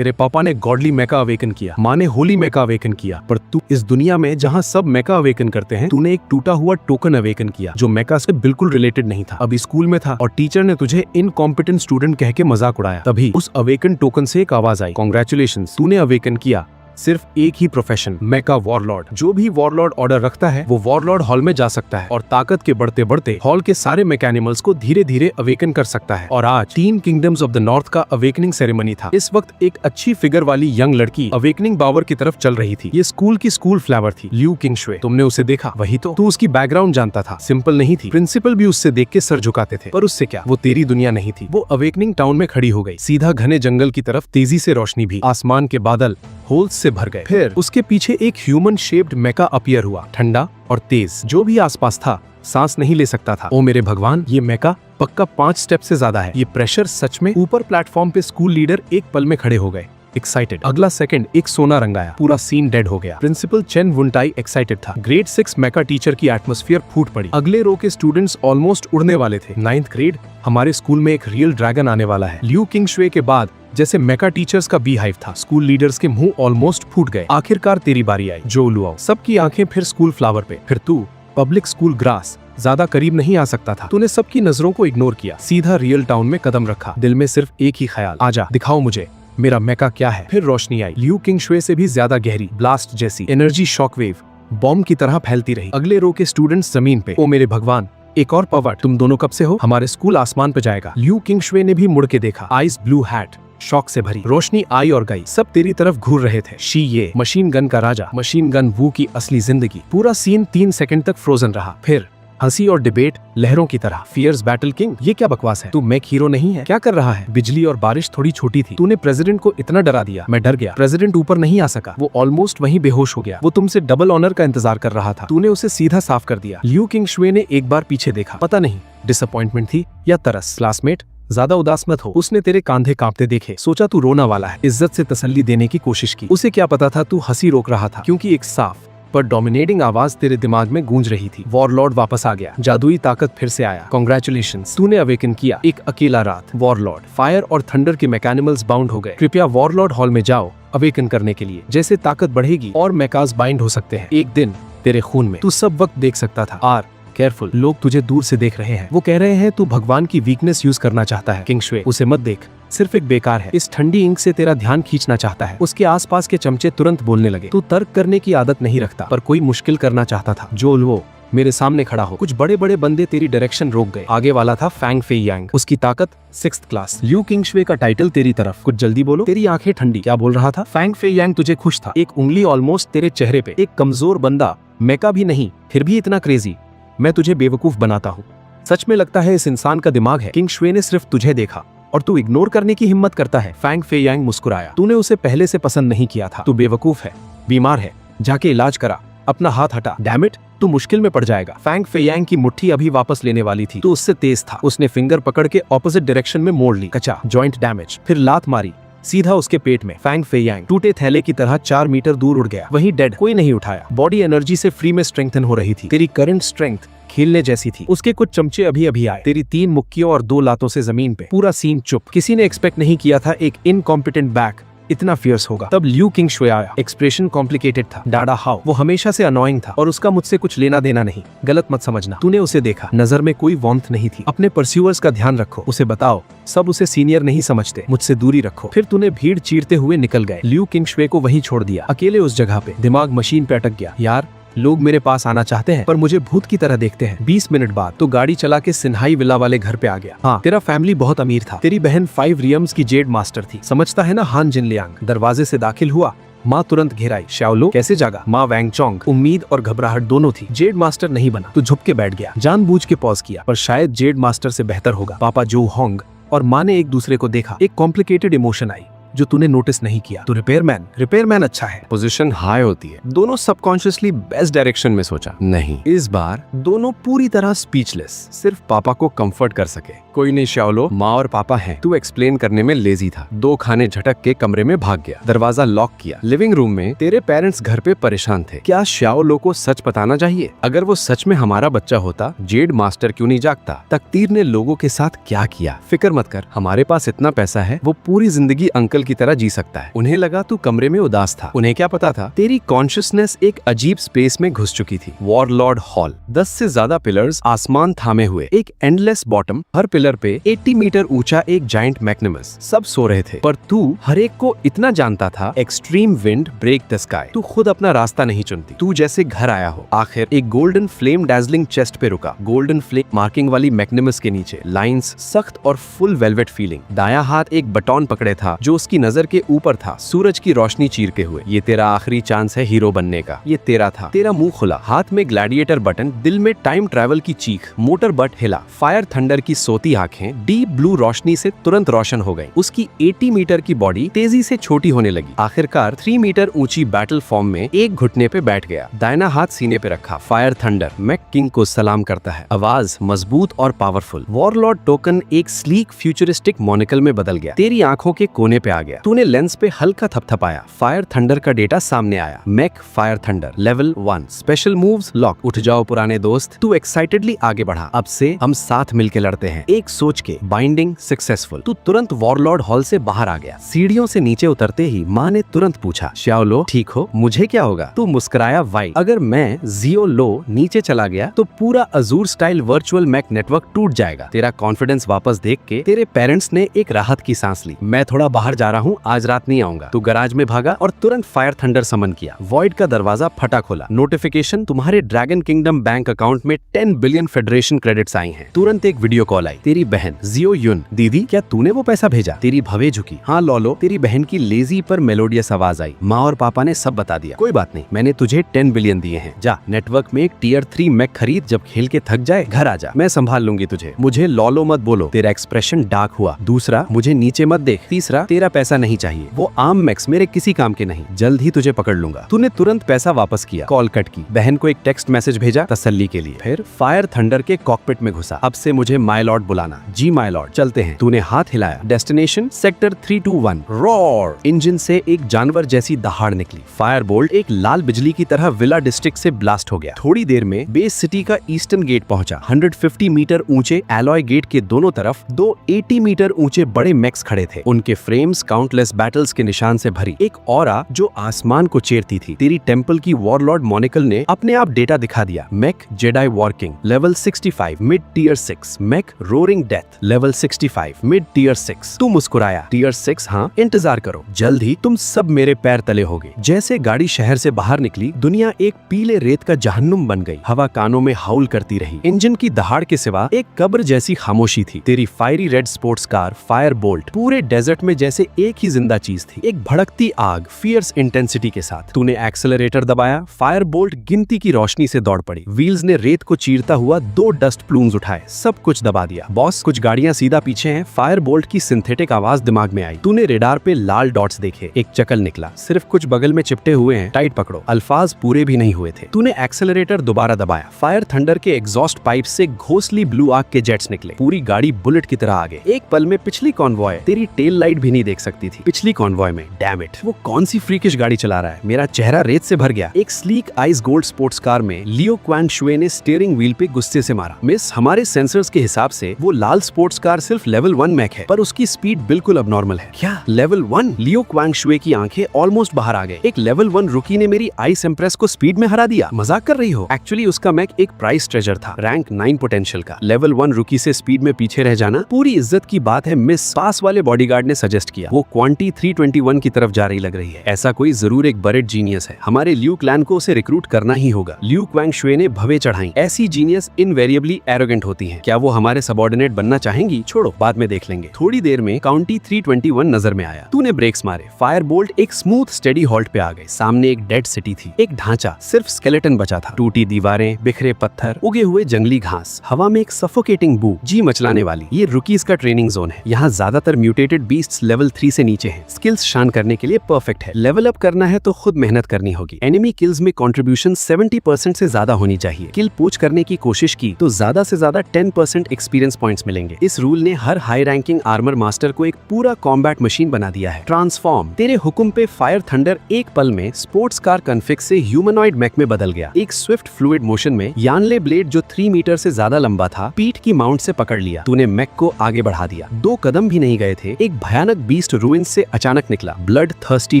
तेरे पापा ने गॉडली मेका अवेकन किया, माँ ने होली मेका अवेकन किया, पर तू इस दुनिया में जहाँ सब मेका अवेकन करते हैं, तूने एक टूटा हुआ टोकन अवेकन किया जो मेका से बिल्कुल रिलेटेड नहीं था। अभी स्कूल में था और टीचर ने तुझे इनकॉम्पिटेंट स्टूडेंट कह के मजाक उड़ाया। तभी उस अवेकन टोकन से एक आवाज आई, कांग्रेचुलेशंस, तूने अवेकन किया सिर्फ एक ही प्रोफेशन, मेका वॉरलॉर्ड। जो भी वॉरलॉर्ड ऑर्डर रखता है वो वॉरलॉर्ड हॉल में जा सकता है और ताकत के बढ़ते बढ़ते हॉल के सारे मैकेनिमल्स को धीरे धीरे अवेकन कर सकता है। और आज 3 किंगडम्स ऑफ द नॉर्थ का अवेकनिंग सेरेमनी था। इस वक्त एक अच्छी फिगर वाली यंग लड़की अवेकनिंग पावर की तरफ चल रही थी। ये स्कूल की स्कूल फ्लावर थी, ल्यू किंगशुए। तुमने उसे देखा? वही तो। तू उसकी बैकग्राउंड जानता था, सिंपल नहीं थी। प्रिंसिपल भी उससे देख के सर झुकाते थे, पर उससे क्या, वो तेरी दुनिया नहीं थी। वो अवेकनिंग टाउन में खड़ी हो गई, सीधा घने जंगल की तरफ तेजी से रोशनी भी, आसमान के बादल होल्स से भर गए। फिर उसके पीछे एक ह्यूमन शेप्ड मेका अपीयर हुआ, ठंडा और तेज। जो भी आसपास था सांस नहीं ले सकता था। ओ मेरे भगवान, ये मेका पक्का 5 स्टेप से ज्यादा है। ये प्रेशर सच में। ऊपर प्लेटफॉर्म पे स्कूल लीडर एक पल में खड़े हो गए, एक्साइटेड। अगला सेकंड एक सोना रंगाया, पूरा सीन डेड हो गया। प्रिंसिपल चेन वुनटाई एक्साइटेड था। ग्रेड 6 मेका टीचर की एटमॉस्फेयर फूट पड़ी। अगले रो के स्टूडेंट्स ऑलमोस्ट उड़ने वाले थे। 9th ग्रेड, हमारे स्कूल में एक रियल ड्रैगन आने वाला है। ल्यू किंगशुए के बाद जैसे मेका टीचर्स का बी हाइव था। स्कूल लीडर्स के मुंह ऑलमोस्ट फूट गए। आखिरकार तेरी बारी आई, जो लुआओ। सबकी आंखें फिर स्कूल फ्लावर पे, फिर तू पब्लिक स्कूल ग्रास। ज्यादा करीब नहीं आ सकता था। तूने सबकी नजरों को इग्नोर किया, सीधा रियल टाउन में कदम रखा। दिल में सिर्फ एक ही ख्याल, आजा दिखाओ मुझे मेरा मेका क्या है। फिर रोशनी आई, ल्यू किंगशुए से भी ज्यादा गहरी, ब्लास्ट जैसी एनर्जी शॉकवेव बॉम्ब की तरह फैलती रही। अगले रो के स्टूडेंट्स जमीन पे। ओ मेरे भगवान, एक और पावर। तुम दोनों कब से हो? हमारे स्कूल आसमान पे जाएगा। ल्यू किंगशुए ने भी मुड़ के देखा, आइस ब्लू हैट, शॉक से भरी। रोशनी आई और गई, सब तेरी तरफ घूर रहे थे। शी ये मशीन गन का राजा, मशीन गन वू की असली जिंदगी। पूरा सीन 3 सेकंड तक फ्रोजन रहा। फिर हंसी और डिबेट लहरों की तरह। फियर्स बैटल किंग, ये क्या बकवास है? तू मैक हीरो नहीं है? क्या कर रहा है? बिजली और बारिश थोड़ी छोटी थी, तूने प्रेसिडेंट को इतना डरा दिया। मैं डर गया। प्रेसिडेंट ऊपर नहीं आ सका, वो ऑलमोस्ट वहीं बेहोश हो गया। वो तुमसे डबल ऑनर का इंतजार कर रहा था, तूने उसे सीधा साफ कर दिया। ल्यू किंगशुए ने एक बार पीछे देखा, पता नहीं डिसअपॉइंटमेंट थी या तरस। क्लासमेट, ज्यादा उदास मत हो। उसने तेरे कांधे कांपते देखे, सोचा तू रोना वाला है। इज्जत से तसल्ली देने की कोशिश की। उसे क्या पता था तू हंसी रोक रहा था, क्योंकि एक साफ पर डोमिनेटिंग आवाज तेरे दिमाग में गूंज रही थी। वॉरलॉर्ड वापस आ गया, जादुई ताकत फिर से आया। कांग्रेचुलेशंस, तूने अवेकन किया। एक अकेला रात, वॉरलॉर्ड। फायर और थंडर के मैकेनिमल्स बाउंड हो गए। कृपया वॉरलॉर्ड हॉल में जाओ अवेकन करने के लिए। जैसे ताकत बढ़ेगी और मैकास बाइंड हो सकते हैं एक दिन तेरे खून में। तू सब वक्त देख सकता था। आर केयरफुल, लोग तुझे दूर से देख रहे हैं। वो कह रहे हैं तू भगवान की वीकनेस यूज करना चाहता है। किंगशुए, उसे मत देख, सिर्फ एक बेकार है। इस ठंडी इंक से तेरा ध्यान खींचना चाहता है। उसके आसपास के चमचे तुरंत बोलने लगे। तू तर्क करने की आदत नहीं रखता, पर कोई मुश्किल करना चाहता था। जो वो मेरे सामने खड़ा हो। कुछ बड़े बड़े बंदे तेरी डायरेक्शन रोक गए। आगे वाला था फैंग फे यांग, उसकी ताकत 6th क्लास। ल्यू किंगशुए का टाइटल तेरी तरफ। कुछ जल्दी बोलो। तेरी आंखें ठंडी। क्या बोल रहा था? फैंग फे यांग तुझे खुश था। एक उंगली ऑलमोस्ट तेरे चेहरे पे। एक कमजोर बंदा, मेका भी नहीं, फिर भी इतना क्रेजी। मैं तुझे बेवकूफ बनाता हूँ। सच में लगता है इस इंसान का दिमाग है। किंगशुए ने सिर्फ तुझे देखा और तू इग्नोर करने की हिम्मत करता है। फैंग फे यांग मुस्कुराया। तूने उसे पहले से पसंद नहीं किया था। तू बेवकूफ है, बीमार है, जाके इलाज करा। अपना हाथ हटा। डैम इट, तू मुश्किल में पड़ जाएगा। फैंग फे यांग की मुट्ठी अभी वापस लेने वाली थी, तो उससे तेज था। उसने फिंगर पकड़ के ऑपोजिट डायरेक्शन में मोड़ ली। कचा, जॉइंट डैमेज। फिर लात मारी सीधा उसके पेट में। फैंग फे यांग टूटे थैले की तरह 4 मीटर दूर उड़ गया। वहीं डेड, कोई नहीं उठाया। बॉडी एनर्जी से फ्री में स्ट्रेंथन हो रही थी। तेरी करंट स्ट्रेंथ खेलने जैसी थी। उसके कुछ चमचे अभी अभी आए। तेरी 3 मुक्कियों और 2 लातों से जमीन पे। पूरा सीन चुप। किसी ने एक्सपेक्ट नहीं किया था एक इनकॉम्पिटेंट बैक इतना फियर्स होगा। तब ल्यू किंगशुए आया। एक्सप्रेशन कॉम्प्लिकेटेड था। डाडा हाउ, वो हमेशा से अनोइंग था और उसका मुझसे कुछ लेना देना नहीं। गलत मत समझना। तूने उसे देखा, नजर में कोई वार्मथ नहीं थी। अपने परस्यूअर्स का ध्यान रखो, उसे बताओ सब उसे सीनियर नहीं समझते। मुझसे दूरी रखो। फिर तूने भीड़ चीरते हुए निकल गए। ल्यू किंगशुए को वहीं छोड़ दिया, अकेले उस जगह पे। दिमाग मशीन पे अटक गया। यार, लोग मेरे पास आना चाहते हैं पर मुझे भूत की तरह देखते हैं। 20 मिनट बाद तो गाड़ी चला के सिन्हाई विला वाले घर पे आ गया। हाँ, तेरा फैमिली बहुत अमीर था। तेरी बहन 5 रियम्स की जेड मास्टर थी। समझता है ना हान जिनलियांग। दरवाजे से दाखिल हुआ, माँ तुरंत घेराई। शाओलो कैसे जागा? माँ वैंग चोंग। उम्मीद और घबराहट दोनों थी। जेड मास्टर नहीं बना तो झुक के बैठ गया। जानबूझ के पॉज किया, पर शायद जेड मास्टर से बेहतर होगा। पापा जो होंग और माँ ने एक दूसरे को देखा। एक कॉम्प्लिकेटेड इमोशन आई जो तूने नोटिस नहीं किया। तो रिपेयरमैन अच्छा है। पोजीशन हाई होती है। दोनों सबकॉन्शियसली बेस्ट डायरेक्शन में सोचा। नहीं, इस बार दोनों पूरी तरह स्पीचलेस, सिर्फ पापा को कंफर्ट कर सके। कोई नहीं शाओलो, माँ और पापा हैं। तू एक्सप्लेन करने में लेजी था। 2 खाने झटक के कमरे में भाग गया। दरवाजा लॉक किया। लिविंग रूम में तेरे पेरेंट्स घर पे परेशान थे। क्या शाओलो को सच बताना चाहिए? अगर वो सच में हमारा बच्चा होता, जेड मास्टर क्यों नहीं जागता? तकदीर ने लोगों के साथ क्या किया? फिक्र मत कर, हमारे पास इतना पैसा है, वो पूरी जिंदगी अंकल व्हीकल की तरह जी सकता है। उन्हें लगा तू कमरे में उदास था। उन्हें क्या पता था तेरी कॉन्शियसनेस एक अजीब स्पेस में घुस चुकी थी। वॉरलॉर्ड हॉल, 10 से ज्यादा पिलर्स आसमान थामे हुए, एक एंडलेस बॉटम, हर पिलर पे 80 मीटर ऊंचा एक जायंट मैग्निमस। सब सो रहे थे पर तू हर एक को इतना जानता था। Extreme wind break the sky. तू खुद अपना रास्ता नहीं चुनती, तू जैसे घर आया हो। आखिर एक गोल्डन फ्लेम डैजलिंग चेस्ट पे रुका, गोल्डन फ्लेम मार्किंग वाली मैग्निमस के नीचे लाइंस, सख्त और फुल वेलवेट फीलिंग। दायां हाथ एक बटन पकड़े था जो उसकी नजर के ऊपर था, सूरज की रोशनी चीरते हुए। ये तेरा आखिरी चांस है हीरो बनने का। ये तेरा था। तेरा मुंह खुला, हाथ में ग्लैडिएटर बटन, दिल में टाइम ट्रैवल की चीख। मोटर बट हिला। फायर थंडर की सोती आंखें डीप ब्लू रोशनी से तुरंत रोशन हो गई। उसकी 80 मीटर की बॉडी तेजी से छोटी होने लगी। आखिरकार 3 मीटर ऊंची बैटल फॉर्म में एक घुटने पे बैठ गया, दाहिना हाथ सीने पे रखा। फायर थंडर, मैं किंग को सलाम करता है। आवाज मजबूत और पावरफुल। वॉरलॉर्ड टोकन एक स्लीक फ्यूचरिस्टिक मोनिकल में बदल गया, तेरी आंखों के कोने पे आ गया। तूने लेंस पे हल्का थपथपाया, फायर थंडर का डेटा सामने आया। Mech fire thunder level 1, special moves lock. उठ जाओ पुराने दोस्त। तू एक्साइटेडली आगे बढ़ा। अब से हम साथ मिलके लड़ते हैं, एक सोच के, बाइंडिंग सक्सेसफुल। तू तुरंत वॉरलॉर्ड हॉल से बाहर आ गया। सीढ़ियों से नीचे उतरते ही माँ ने तुरंत पूछा, श्याओलो ठीक हो? मुझे क्या होगा? तू मुस्कुराया, वाई। अगर मैं जियो लो नीचे चला गया तो पूरा Azure style virtual mech network टूट जाएगा। तेरा कॉन्फिडेंस वापस देख के तेरे पेरेंट्स ने एक राहत की सांस ली। मैं थोड़ा बाहर जा रहा हूँ, आज रात नहीं आऊंगा। तू गराज में भागा और तुरंत फायर थंडर समन किया। वॉइड का दरवाजा फटा खोला। नोटिफिकेशन, तुम्हारे ड्रैगन किंगडम बैंक अकाउंट में 10 बिलियन फेडरेशन क्रेडिट्स आई हैं। तुरंत एक वीडियो कॉल आई। तेरी बहन जियो युन, दीदी क्या तूने वो पैसा भेजा? तेरी भवे झुकी। हाँ लॉलो। तेरी बहन की लेजी पर मेलोडियस आवाज आई। माँ और पापा ने सब बता दिया। कोई बात नहीं, मैंने तुझे 10 बिलियन दिए हैं। जा नेटवर्क में एक टियर 3 मैक खरीद, जब खेल के थक जाए घर आ जा, मैं संभाल लूंगी तुझे। मुझे लॉलो मत बोलो। तेरा एक्सप्रेशन डार्क हुआ। दूसरा, मुझे नीचे मत देख। तीसरा, तेरा पैसा नहीं चाहिए, वो आम मैक्स मेरे किसी काम के नहीं, जल्द ही तुझे पकड़ लूंगा। तूने तुरंत पैसा वापस किया, कॉल कट की, बहन को एक टेक्स्ट मैसेज भेजा तसल्ली के लिए। फिर फायर थंडर के कॉकपिट में घुसा। अब से मुझे माय लॉर्ड बुलाना। जी माय लॉर्ड, चलते हैं। तूने हाथ हिलाया। Destination sector 321। रॉर। इंजन से एक जानवर जैसी दहाड़ निकली। फायर बोल्ट एक लाल बिजली की तरह विला डिस्ट्रिक्ट से ब्लास्ट हो गया। थोड़ी देर में बेस सिटी का ईस्टर्न गेट पहुंचा। 150 मीटर ऊंचे एलॉय गेट के दोनों तरफ 2 80 मीटर ऊंचे बड़े मैक्स खड़े थे। उनके फ्रेम्स काउंटलेस बैटल्स के निशान से भरी, एक ऑरा जो आसमान को चीरती थी। तेरी टेंपल की वॉरलॉर्ड मोनिकल ने अपने आप डेटा दिखा दिया। Mech Jedi war king level 65 mid tier 6। Mech roaring death level 65 mid tier 6। तू मुस्कुराया। टियर 6? हाँ, इंतजार करो, जल्द ही तुम सब मेरे पैर तले होगे। जैसे गाड़ी शहर से बाहर निकली, दुनिया एक पीले रेत का जहन्नुम बन गई। हवा कानों में हाउल करती रही। इंजन की दहाड़ के सिवा एक कब्र जैसी खामोशी थी। तेरी fiery red sports car Fire Boltt पूरे डेजर्ट में जैसे एक ही जिंदा चीज थी, एक भड़कती आग फियर्स इंटेंसिटी के साथ। तूने एक्सेलरेटर दबाया। फायर बोल्ट गिनती की रोशनी से दौड़ पड़ी। व्हील्स ने रेत को चीरता हुआ 2 डस्ट प्लूम्स उठाए, सब कुछ दबा दिया। बॉस, कुछ गाड़ियां सीधा पीछे हैं। फायर बोल्ट की सिंथेटिक आवाज दिमाग में आई। तूने रेडार पे लाल डॉट्स देखे। एक चकल निकला, सिर्फ कुछ बगल में चिपटे हुए हैं, टाइट पकड़ो। अल्फाज पूरे भी नहीं हुए थे। तूने एक्सेलरेटर दोबारा दबाया। फायर थंडर के एग्जॉस्ट पाइप से घोंसली ब्लू आग के जेट्स निकले। पूरी गाड़ी बुलेट की तरह आगे। एक पल में पिछली कॉन्वॉय तेरी टेल लाइट भी नहीं देख सकती थी। पिछली कॉन्वॉय में, डैम इट, वो कौन सी फ्रीकिश गाड़ी चला रहा है? मेरा चेहरा रेत से भर गया। एक sleek ice gold sports car में लियो क्वान शुए ने स्टीयरिंग व्हील पे गुस्से से मारा। मिस, हमारे सेंसर्स के हिसाब से वो लाल स्पोर्ट्स कार सिर्फ लेवल 1 मैक है, पर उसकी स्पीड बिल्कुल अबनॉर्मल है। क्या लेवल 1? लियो क्वांग शुए की आंखें ऑलमोस्ट बाहर आ गए। एक लेवल 1 रुकी ने मेरी आइस एम्प्रेस को स्पीड में हरा दिया। मजाक कर रही हो? एक्चुअली उसका मैक एक प्राइस ट्रेजर था, रैंक 9 पोटेंशियल का। लेवल 1 रुकी से स्पीड में पीछे रह जाना पूरी इज्जत की बात है मिस, पास वाले बॉडीगार्ड ने सजेस्ट किया। वो क्वांटी 321 की तरफ जा रही लग रही है। ऐसा कोई जरूर एक बरेड जीनियस है। हमारे ल्यू क्लैन को उसे रिक्रूट करना ही होगा। लियो क्वांग शुए ने भवे चढ़ाई। ऐसी जीनियस इनवेरिएबली एरोगेंट होती हैं। क्या वो हमारे सबऑर्डिनेट बनना चाहेंगी? छोड़ो, बाद में देख लेंगे। थोड़ी देर में काउंटी 321 नजर में आया। तूने ब्रेक्स मारे। फायर बोल्ट एक स्मूथ स्टेडी हॉल्ट पे आ गए। सामने एक डेड सिटी थी, एक ढांचा, सिर्फ स्केलेटन बचा था। टूटी दीवारें, बिखरे पत्थर, उगे हुए जंगली घास, हवा में एक सफोकेटिंग बू जी मचलाने वाली। ये रुकीज का ट्रेनिंग जोन है। यहाँ ज्यादातर म्यूटेटेड बीस्ट्स लेवल 3 से नीचे हैं। स्किल्स शान करने के लिए परफेक्ट है। लेवल अप करना है तो खुद मेहनत करनी होगी। एनिमी किल्स में कंट्रीब्यूशन 70% से ज्यादा होनी चाहिए। किल पोच करने की कोशिश की तो ज्यादा से ज्यादा 10% एक्सपीरियंस पॉइंट्स मिलेंगे। इस रूल ने हर हाई रैंकिंग आर्मर मास्टर को एक पूरा कॉम्बैट मशीन बना दिया है। ट्रांसफॉर्म। तेरे हुक्म पे फायर थंडर एक पल में स्पोर्ट्स कार कॉन्फिग से ह्यूमनॉइड मैक में बदल गया। एक स्विफ्ट फ्लूइड मोशन में यानले ब्लेड जो 3 मीटर से ज्यादा लंबा था, पीठ की माउंट से पकड़ लिया। तूने मैक को आगे बढ़ा दिया। 2 कदम भी नहीं गए थे, एक भयानक बीस्ट फॉरेस्ट रूइन से अचानक निकला। Blood thirsty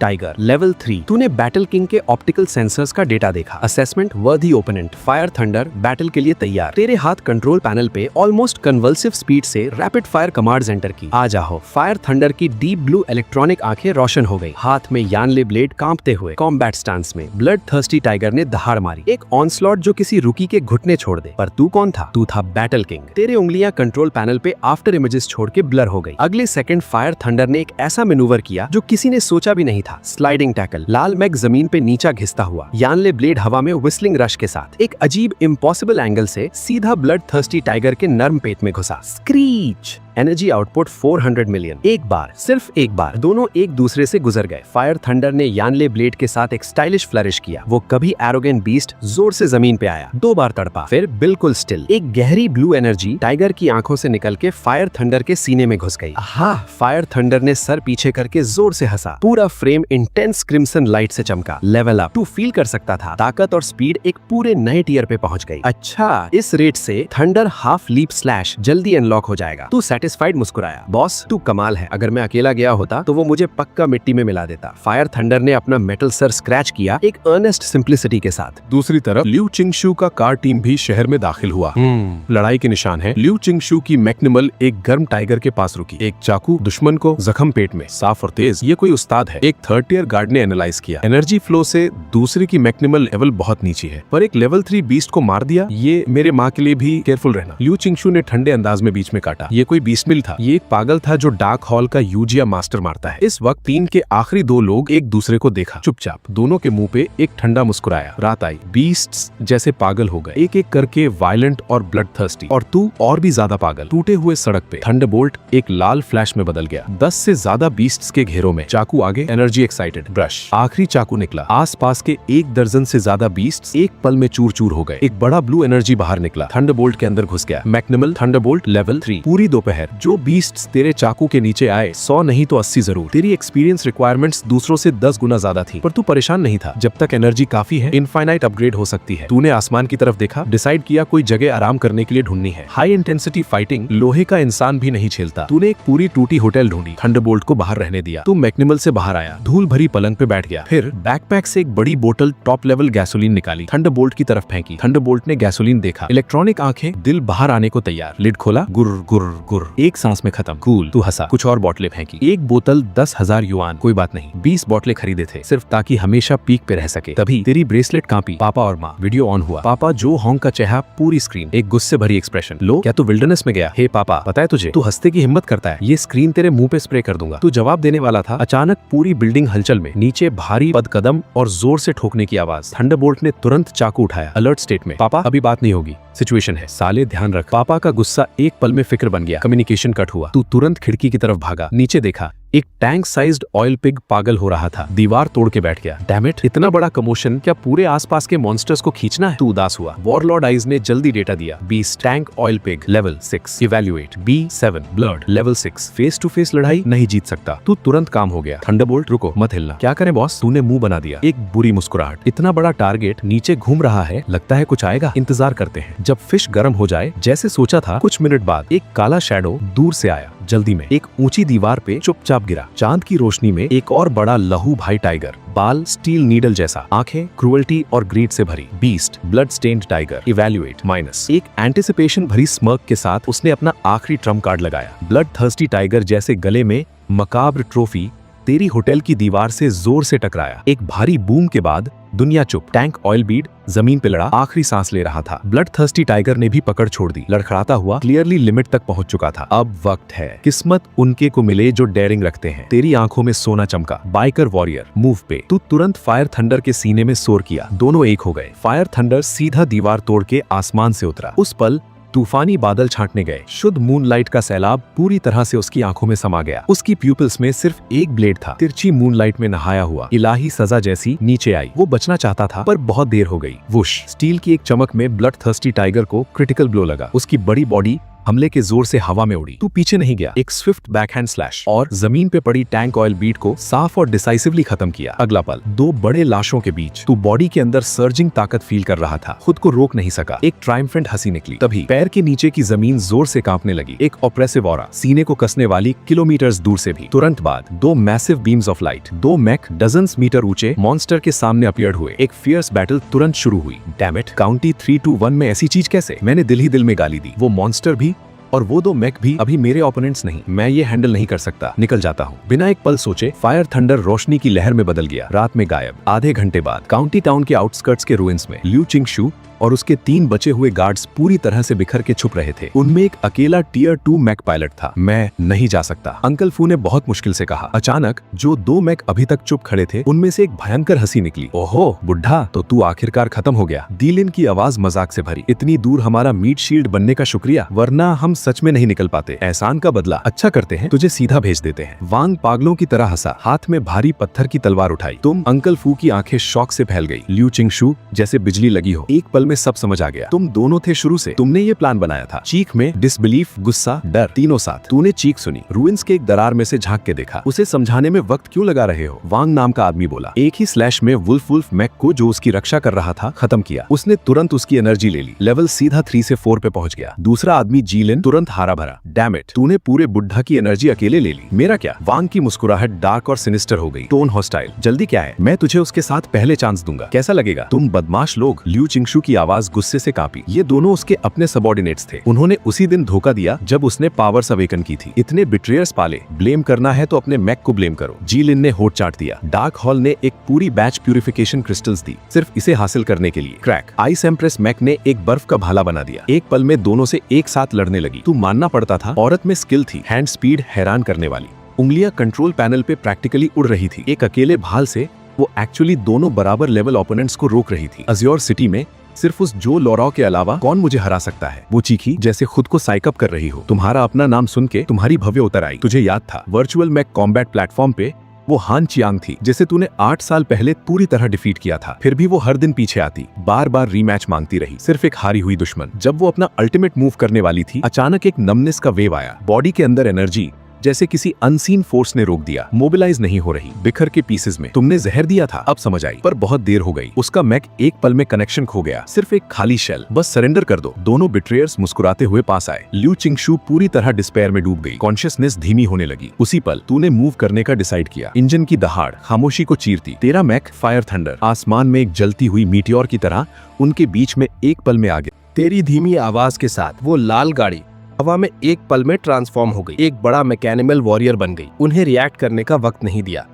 tiger level 3। तूने बैटल किंग के ऑप्टिकल सेंसर्स का डेटा देखा। असेसमेंट वर्दी ओपोनेंट, फायर थंडर बैटल के लिए तैयार। तेरे हाथ कंट्रोल पैनल पे ऑलमोस्ट कन्वल्सिव स्पीड से रैपिड फायर कमांड्स एंटर की। आ जाओ। फायर थंडर की डीप ब्लू इलेक्ट्रॉनिक आंखें रोशन हो गई। हाथ में यानले ब्लेड कांपते हुए कॉम्बैट स्टांस में ब्लड थर्स्टी टाइगर ने दहाड़ मारी। एक ऑनस्लॉट जो किसी रुकी के घुटने छोड़ दे। पर तू कौन था? तू था बैटल किंग। तेरे उंगलियां कंट्रोल पैनल पे आफ्टर इमेजेस छोड़ के ब्लर हो गई। अगले सेकंड फायर थंडर ने एक ऐसा मैनूवर किया जो किसी ने सोचा भी नहीं था। Sliding tackle. लाल मैग जमीन पे नीचा घिसता हुआ, यानले ब्लेड हवा में व्हिस्लिंग रश के साथ एक अजीब इम्पॉसिबल एंगल से सीधा ब्लड थर्स्टी टाइगर के नर्म पेट में घुसा। स्क्रीच। Energy output 400 million. एक बार, सिर्फ एक बार दोनों एक दूसरे से गुजर गए। फायर थंडर ने यानले ब्लेड के साथ एक स्टाइलिश फ्लरिश किया। वो कभी एरोगेंट बीस्ट जोर से जमीन पे आया, 2 बार तड़पा, फिर बिल्कुल स्टिल। एक गहरी ब्लू एनर्जी टाइगर की आंखों से निकल के फायर थंडर के सीने में घुस गई। हाँ, फायर थंडर ने सर पीछे करके जोर से हंसा। पूरा फ्रेम इंटेंस क्रिम्सन लाइट से चमका। Level up. तू फील कर सकता था ताकत और स्पीड एक पूरे नए टियर पे पहुंच गई। अच्छा, इस रेट से थंडर हाफ लीप स्लैश जल्दी अनलॉक हो जाएगा। तू सेटिस्फाइड मुस्कुराया। बॉस, तू कमाल है। अगर मैं अकेला गया होता तो वो मुझे पक्का मिट्टी में मिला देता। फायर थंडर ने अपना मेटल सर स्क्रैच किया एक अर्नेस्ट सिंप्लिसिटी के साथ। दूसरी तरफ ल्यू चिंगशू का कार टीम भी शहर में दाखिल हुआ। लड़ाई के निशान है। ल्यू चिंगशू की मैक्निमल एक गर्म टाइगर के पास रुकी। एक चाकू दुश्मन को जख्म पेट में, साफ और तेज। ये कोई उस्ताद है। एक 3rd टियर गार्ड ने एनालाइज किया। एनर्जी फ्लो से दूसरे की मैक्निमल लेवल बहुत नीचे है, पर एक लेवल 3 बीस्ट को मार दिया। ये मेरे माँ के लिए भी केयरफुल रहना। ल्यू चिंगशू ने ठंडे अंदाज में बीच में काटा। ये कोई बीस्ट मिल था? ये एक पागल था जो डार्क हॉल का यूजिया मास्टर मारता है। इस वक्त टीम के आखिरी 2 लोग एक दूसरे को देखा। चुपचाप दोनों के मुंह पे एक ठंडा मुस्कुराया। रात आई। बीस्ट्स जैसे पागल हो गए, एक एक करके वायलेंट और ब्लड थर्स्टी। और तू और भी ज्यादा पागल। टूटे हुए सड़क पे थंडरबोल्ट एक लाल फ्लैश में बदल गया। 10 से ज्यादा बीस्ट्स के घेरों में। चाकू आगे, एनर्जी एक्साइटेड। ब्रश। आखिरी चाकू निकला। आसपास के 1 दर्जन से ज्यादा बीस्ट्स एक पल में चूर चूर हो गए। एक बड़ा ब्लू एनर्जी बाहर निकला, थंडरबोल्ट के अंदर घुस गया। मैक्निमल थंडरबोल्ट लेवल 3। पूरी दोपहर जो बीस्ट्स तेरे चाकू के नीचे आए, 100 नहीं तो 80 जरूर। तेरी एक्सपीरियंस रिक्वायरमेंट्स दूसरों से 10 गुना ज्यादा थी, पर तू परेशान नहीं था। जब तक एनर्जी काफी है, इनफाइनाइट अपग्रेड हो सकती है। तूने आसमान की तरफ देखा, डिसाइड किया कोई जगह आराम करने के लिए ढूंढनी है। हाई इंटेंसिटी फाइटिंग लोहे का इंसान भी नहीं झेलता। तूने एक पूरी टूटी होटल ढूंढी, थंडरबोल्ट को बाहर रहने दिया। तू मैक्निमल से बाहर आया, धूल भरी पलंग पे बैठ गया। फिर बैकपैक से एक बड़ी बोतल टॉप लेवल गैसोलीन निकाली, थंडरबोल्ट की तरफ फेंकी। थंडरबोल्ट ने गैसोलीन देखा, इलेक्ट्रॉनिक आंखें दिल बाहर आने को तैयार। लिड खोला, गुर गुर गुर, एक सांस में खत्म। कूल। तू हंसा। कुछ और बोतलें फेंकी। एक बोतल 10,000 युआन, कोई बात नहीं। 20 बोतलें खरीदे थे सिर्फ ताकि हमेशा पीक पे रह सके। तभी तेरी ब्रेसलेट कांपी। पापा और माँ। वीडियो ऑन हुआ। पापा जो होंग का चेहरा, पूरी स्क्रीन, एक गुस्से भरी एक्सप्रेशन। लो, क्या तू विल्डरनेस में गया? हे पापा, पता है तुझे, तू हंसते की हिम्मत करता है, ये स्क्रीन तेरे मुंह पे स्प्रे कर दूंगा। तू जवाब देने वाला था, अचानक पूरी बिल्डिंग हलचल में। नीचे भारी पदकदम और जोर से ठोकने की आवाज। थंडरबोल्ट ने तुरंत चाकू उठाया, अलर्ट स्टेट में। पापा, अभी बात नहीं होगी, सिचुएशन है। साले ध्यान रख। पापा का गुस्सा एक पल में फिक्र बन गया। कम्युनिकेशन कट हुआ। तू तुरंत खिड़की की तरफ भागा, नीचे देखा, एक टैंक साइज्ड ऑयल पिग पागल हो रहा था। दीवार तोड़ के बैठ गया। डैम इट, इतना बड़ा कमोशन, क्या पूरे आसपास के मॉन्स्टर्स को खींचना है? तू उदास हुआ। वॉरलॉर्ड आइज ने जल्दी डेटा दिया। Beast, tank oil pig level 6, evaluate B7, blood level 6। Face to face लड़ाई नहीं जीत सकता। तू तुरंत काम हो गया। थंडरबोल्ट, रुको, मत हिलना। क्या करें बॉस? तूने मुंह बना दिया। एक बुरी मुस्कुराहट। इतना बड़ा टारगेट नीचे घूम रहा है, लगता है कुछ आएगा। इंतजार करते हैं जब फिश गर्म हो जाए। जैसे सोचा था, कुछ मिनट बाद एक काला शैडो दूर से आया। जल्दी में एक ऊंची दीवार पे चुपचाप गिरा। चांद की रोशनी में एक और बड़ा लहू भाई टाइगर, बाल स्टील नीडल जैसा, आंखें क्रूअल्टी और ग्रीड से भरी। Beast, blood stained tiger, evaluate -। एक एंटिसिपेशन भरी स्मर्क के साथ उसने अपना आखिरी ट्रम्प कार्ड लगाया। ब्लड थर्स्टी टाइगर जैसे गले में मकाब्र ट्रॉफी तेरी होटल की दीवार से जोर से टकराया। एक भारी बूम के बाद दुनिया चुप। टैंक ऑयल बीड जमीन पे लड़ा, आखिरी सांस ले रहा था। ब्लड थर्स्टी टाइगर ने भी पकड़ छोड़ दी, लड़खड़ाता हुआ क्लियरली लिमिट तक पहुंच चुका था। अब वक्त है। किस्मत उनके को मिले जो डेयरिंग रखते हैं। तेरी आंखों में सोना चमका। बाइकर वॉरियर, मूव पे। तू तुरंत फायर थंडर के सीने में सोर किया। दोनों एक हो गए। फायर थंडर सीधा दीवार तोड़ के आसमान से उतरा। उस पल तूफानी बादल छांटने गए। शुद्ध मूनलाइट का सैलाब पूरी तरह से उसकी आंखों में समा गया। उसकी प्यूपिल्स में सिर्फ एक ब्लेड था, तिरछी मूनलाइट में नहाया हुआ, इलाही सजा जैसी नीचे आई। वो बचना चाहता था पर बहुत देर हो गई। वुश, स्टील की एक चमक में ब्लड थर्स्टी टाइगर को क्रिटिकल ब्लो लगा। उसकी बड़ी बॉडी हमले के जोर से हवा में उड़ी। तू पीछे नहीं गया, एक स्विफ्ट बैकहैंड स्लैश और जमीन पे पड़ी टैंक ऑयल बीट को साफ और डिसाइसिवली खत्म किया। अगला पल 2 बड़े लाशों के बीच तू बॉडी के अंदर सर्जिंग ताकत फील कर रहा था, खुद को रोक नहीं सका। एक ट्रायम्फेंट हंसी निकली। तभी पैर के नीचे की जमीन जोर से कांपने लगी, एक ऑप्रेसिव ऑरा, सीने को कसने वाली किलोमीटर्स दूर से भी। तुरंत बाद 2 मैसिव बीम्स ऑफ लाइट, 2 मैक डजन्स मीटर ऊंचे मॉन्स्टर के सामने अपीयर्ड हुए। एक फियर्स बैटल तुरंत शुरू हुई। डैम इट, काउंटी 3, 2, 1 में ऐसी चीज कैसे? मैंने दिल ही दिल में गाली दी। वो मॉन्स्टर भी और वो 2 मैक भी अभी मेरे ओपोनेंट्स नहीं। मैं ये हैंडल नहीं कर सकता, निकल जाता हूँ। बिना एक पल सोचे फायर थंडर रोशनी की लहर में बदल गया, रात में गायब। आधे घंटे बाद काउंटी टाउन के आउटस्कर्ट्स के रुइंस में लियू चिंगशू और उसके 3 बचे हुए गार्ड्स पूरी तरह से बिखर के छुप रहे थे। उनमें एक अकेला टियर 2 मैक पायलट था। मैं नहीं जा सकता, अंकल फू ने बहुत मुश्किल से कहा। अचानक जो 2 मैक अभी तक चुप खड़े थे उनमें से एक भयंकर हंसी निकली। ओहो बुढ़ा, तो तू आखिरकार खत्म हो गया। दीलिन की आवाज मजाक से भरी। इतनी दूर हमारा मीट शील्ड बनने का शुक्रिया, वरना हम सच में नहीं निकल पाते। एहसान का बदला अच्छा करते हैं, तुझे सीधा भेज देते हैं। वांग पागलों की तरह हंसा, हाथ में भारी पत्थर की तलवार उठाई। तुम? अंकल फू की आंखें शौक से फैल गई। लियू चिंगशू जैसे बिजली लगी हो। एक पल में सब समझ आ गया। तुम दोनों थे शुरू से, तुमने ये प्लान बनाया था। चीख में डिसबिलीफ, गुस्सा, डर, तीनों साथ। तूने चीख सुनी, रुइंस के एक दरार में से झांक के देखा। उसे समझाने में वक्त क्यों लगा रहे हो? वांग नाम का आदमी बोला। एक ही स्लैश में वुल्फ मैक को, जो उसकी रक्षा कर रहा था, खत्म किया। उसने तुरंत उसकी एनर्जी ले ली। लेवल सीधा 3 से 4 पे पहुंच गया। दूसरा आदमी जीलिन तुरंत हारा भरा। डैम इट, तूने पूरे बुढ़ा की एनर्जी अकेले ले ली। मेरा क्या? वांग की मुस्कुराहट डार्क और सिनिस्टर हो गई, टोन हॉस्टाइल। जल्दी क्या है? मैं तुझे उसके साथ पहले चांस दूंगा, कैसा लगेगा? तुम बदमाश लोग। लियू चिंगशू की आवाज गुस्से से कांपी। ये दोनों उसके अपने सबऑर्डिनेट्स थे। उन्होंने उसी दिन धोखा दिया जब उसने पावर्स अवेकन की थी। इतने बिट्रेयर्स पाले, ब्लेम करना है तो अपने मैक को ब्लेम करो। जीलिन ने होठ चाट दिया। डार्क हॉल ने एक पूरी बैच प्यूरिफिकेशन क्रिस्टल्स दी सिर्फ इसे हासिल करने के लिए। क्रैक, आइस एम्प्रेस मैक ने एक बर्फ का भाला बना दिया। एक पल में दोनों से एक साथ लड़ने लगी। तू मानना पड़ता था, औरत में स्किल थी, हैंड स्पीड हैरान करने वाली। उंगलियां कंट्रोल पैनल पे प्रैक्टिकली उड़ रही थी। एक अकेले भाल से वो एक्चुअली दोनों बराबर लेवल ओपोनेंट्स को रोक रही थी। अज्योर सिटी में सिर्फ उस जो लॉराओ के अलावा कौन मुझे हरा सकता है? वो चीखी जैसे खुद को साइकअप कर रही हो। तुम्हारा अपना नाम सुन के तुम्हारी भव्य उतर आई। तुझे याद था वर्चुअल मैक कॉम्बैट प्लेटफॉर्म पे वो हान चियांग थी जिसे तूने 8 साल पहले पूरी तरह डिफीट किया था। फिर भी वो हर दिन पीछे आती, बार बार रीमैच मांगती रही, सिर्फ एक हारी हुई दुश्मन। जब वो अपना अल्टीमेट मूव करने वाली थी, अचानक एक नमनेस का वेव आया। बॉडी के अंदर एनर्जी जैसे किसी अनसीन फोर्स ने रोक दिया, मोबिलाइज नहीं हो रही, बिखर के पीसेस में। तुमने जहर दिया था, अब समझ आई, पर बहुत देर हो गई। उसका मैक एक पल में कनेक्शन खो गया, सिर्फ एक खाली शेल। बस सरेंडर कर दो। दोनों बिट्रेयर्स मुस्कुराते हुए पास आए। लियू चिंगशू पूरी तरह डिस्पेयर में डूब गई, कॉन्शियसनेस धीमी होने लगी। उसी पल तूने मूव करने का डिसाइड किया। इंजन की दहाड़ खामोशी को चीरती। तेरा मैक फायर थंडर आसमान में एक जलती हुई मीटियोर की तरह उनके बीच में एक पल में आ गया। तेरी धीमी आवाज के साथ वो लाल गाड़ी हवा में एक पल में ट्रांसफॉर्म हो गई, एक बड़ा मैकेनिमल वॉरियर बन गई। उन्हें रिएक्ट करने का वक्त नहीं दिया।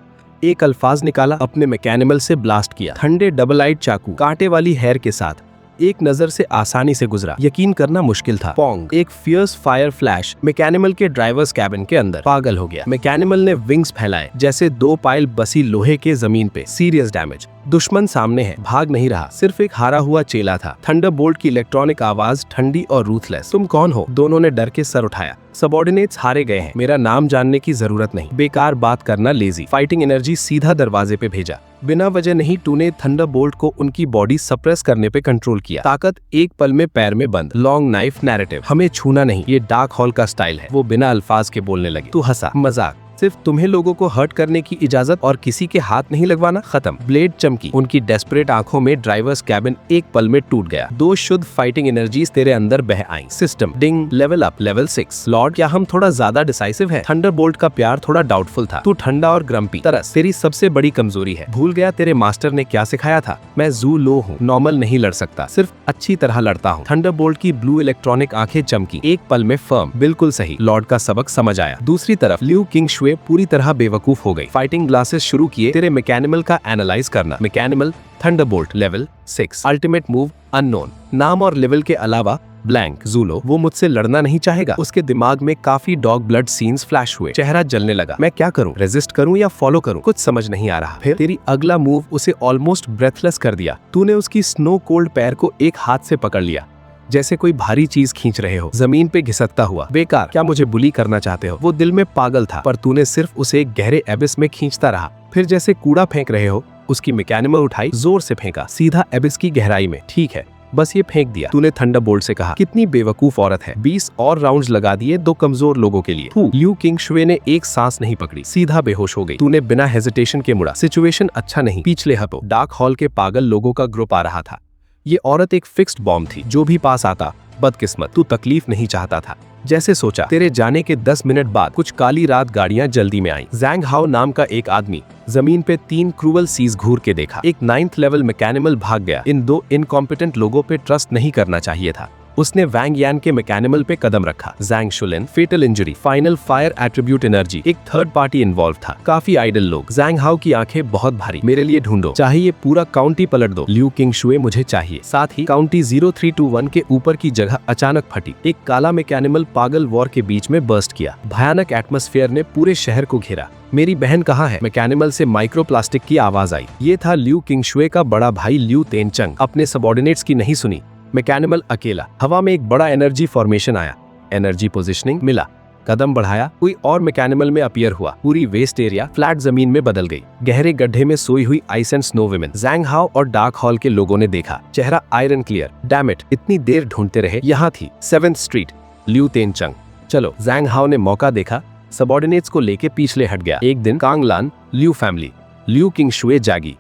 एक अल्फाज निकाला, अपने मैकेनिमल से ब्लास्ट किया। ठंडे डबल आइड चाकू कांटे वाली हेयर के साथ एक नजर से आसानी से गुजरा, यकीन करना मुश्किल था। पोंग, एक फियर्स फायर फ्लैश मैकेनिमल के ड्राइवर्स कैबिन के अंदर। पागल हो गया। मैकेनिमल ने विंग्स फैलाए जैसे 2 पाइल बसी लोहे के जमीन पे। Serious damage. दुश्मन सामने है, भाग नहीं रहा, सिर्फ एक हारा हुआ चेला था। थंडरबोल्ट की इलेक्ट्रॉनिक आवाज ठंडी और रूथलेस। तुम कौन हो? दोनों ने डर के सर उठाया। सबऑर्डिनेट्स हारे गए हैं, मेरा नाम जानने की जरूरत नहीं। बेकार बात करना लेजी। फाइटिंग एनर्जी सीधा दरवाजे पे भेजा। बिना वजह नहीं टूने थंडरबोल्ट को उनकी बॉडी सप्रेस करने पे कंट्रोल किया। ताकत एक पल में पैर में बंद। लॉन्ग नाइफ नैरेटिव, हमें छूना नहीं, ये डार्क हॉल का स्टाइल है। वो बिना अल्फाज के बोलने लगी। तू हंसा। मजाक, सिर्फ तुम्हें लोगों को हर्ट करने की इजाजत और किसी के हाथ नहीं लगवाना। खत्म। ब्लेड चमकी। उनकी डेस्परेट आंखों में ड्राइवर्स कैबिन एक पल में टूट गया। 2 शुद्ध फाइटिंग एनर्जीज तेरे अंदर बह आई। सिस्टम डिंग, लेवल अप, लेवल 6। लॉर्ड, क्या हम थोड़ा ज्यादा डिसाइसिव है? थंडरबोल्ट का प्यार थोड़ा डाउटफुल था। तू ठंडा और ग्रम्पी। तरस तेरी सबसे बड़ी कमजोरी है। भूल गया तेरे मास्टर ने क्या सिखाया था? मैं जू लो हूँ, नॉर्मल नहीं लड़ सकता, सिर्फ अच्छी तरह लड़ता हूँ। थंडरबोल्ट की ब्लू इलेक्ट्रॉनिक आंखें चमकी। एक पल में फर्म। बिल्कुल सही, लॉर्ड का सबक समझ आया। दूसरी तरफ लियू किंगशुए पूरी तरह बेवकूफ हो गई। फाइटिंग ग्लासेस शुरू किए तेरे मैकेनिमल का एनालाइज करना। Mechanimal thunderbolt level 6। Ultimate move unknown. नाम और लेवल के अलावा ब्लैंक। जूलो, वो मुझसे लड़ना नहीं चाहेगा। उसके दिमाग में काफी डॉग ब्लड सीन्स फ्लैश हुए। चेहरा जलने लगा। मैं क्या करूं? रेजिस्ट करूं या फॉलो करूं? कुछ समझ नहीं आ रहा। फिर तेरी अगला मूव उसे ऑलमोस्ट ब्रेथलेस कर दिया। तूने उसकी स्नो कोल्ड पैर को एक हाथ से पकड़ लिया, जैसे कोई भारी चीज खींच रहे हो, जमीन पे घिसकता हुआ। बेकार, क्या मुझे बुली करना चाहते हो? वो दिल में पागल था, पर तूने सिर्फ उसे एक गहरे एबिस में खींचता रहा। फिर जैसे कूड़ा फेंक रहे हो, उसकी मैकेनिमल उठाई, जोर से फेंका, सीधा एबिस की गहराई में। ठीक है, बस ये फेंक दिया। तूने थंडरबोल्ट से कहा, कितनी बेवकूफ औरत है। 20 और राउंड्स लगा दिए 2 कमजोर लोगों के लिए। ल्यू किंगशुए ने एक सांस नहीं पकड़ी, सीधा बेहोश हो गई। तूने बिना हेजिटेशन के मुड़ा। सिचुएशन अच्छा नहीं। पिछले हफ्तों डार्क हॉल के पागल लोगों का ग्रुप आ रहा था। ये औरत एक फिक्स्ड बॉम्ब थी, जो भी पास आता बदकिस्मत। तू तकलीफ नहीं चाहता था। जैसे सोचा। तेरे जाने के 10 मिनट बाद कुछ काली रात गाड़ियां जल्दी में आईं। ज़ैंग हाओ नाम का एक आदमी जमीन पे 3 क्रूअल सीज घूर के देखा। एक 9th लेवल मैकेनिमल भाग गया। इन 2 इनकॉम्पिटेंट लोगों पे ट्रस्ट नहीं करना चाहिए था। उसने वैंग यान के मैकेनिमल पे कदम रखा। Zhang Shulin, fatal injury, final fire attribute energy. एक थर्ड पार्टी इन्वॉल्व था, काफी आइडल लोग। ज़ैंग हाओ की आंखें बहुत भारी। मेरे लिए ढूंढो, चाहे ये पूरा काउंटी पलट दो। ल्यू किंगशुए मुझे चाहिए। साथ ही काउंटी 0321 के ऊपर की जगह अचानक फटी। एक काला मैकेनिमल पागल वॉर के बीच में बर्स्ट किया। भयानक एटमॉस्फेयर ने पूरे शहर को घेरा। मेरी बहन कहाँ है? मैकेनिमल से माइक्रोप्लास्टिक की आवाज आई। ये था ल्यू किंगशुए का बड़ा भाई ल्यू तेनचंग। अपने सबऑर्डिनेट्स की नहीं सुनी। मैकेनिमल अकेला। हवा में एक बड़ा एनर्जी फॉर्मेशन आया। एनर्जी पोजीशनिंग मिला। कदम बढ़ाया, कोई और मैकेनिमल में अपीयर हुआ। पूरी वेस्ट एरिया फ्लैट जमीन में बदल गई। गहरे गड्ढे में सोई हुई ice and snow women. Zhang हाओ और डार्क हॉल के लोगों ने देखा। चेहरा आयरन क्लियर। डैम इट, इतनी देर ढूंढते रहे। यहाँ थी 7th स्ट्रीट, ल्यू तेनचंग। चलो। ज़ैंग हाओ ने मौका देखा, सबऑर्डिनेट्स को लेके पिछले हट गया। एक दिन कांगलान, ल्यू फैमिली, ल्यू किंगशुए जागी।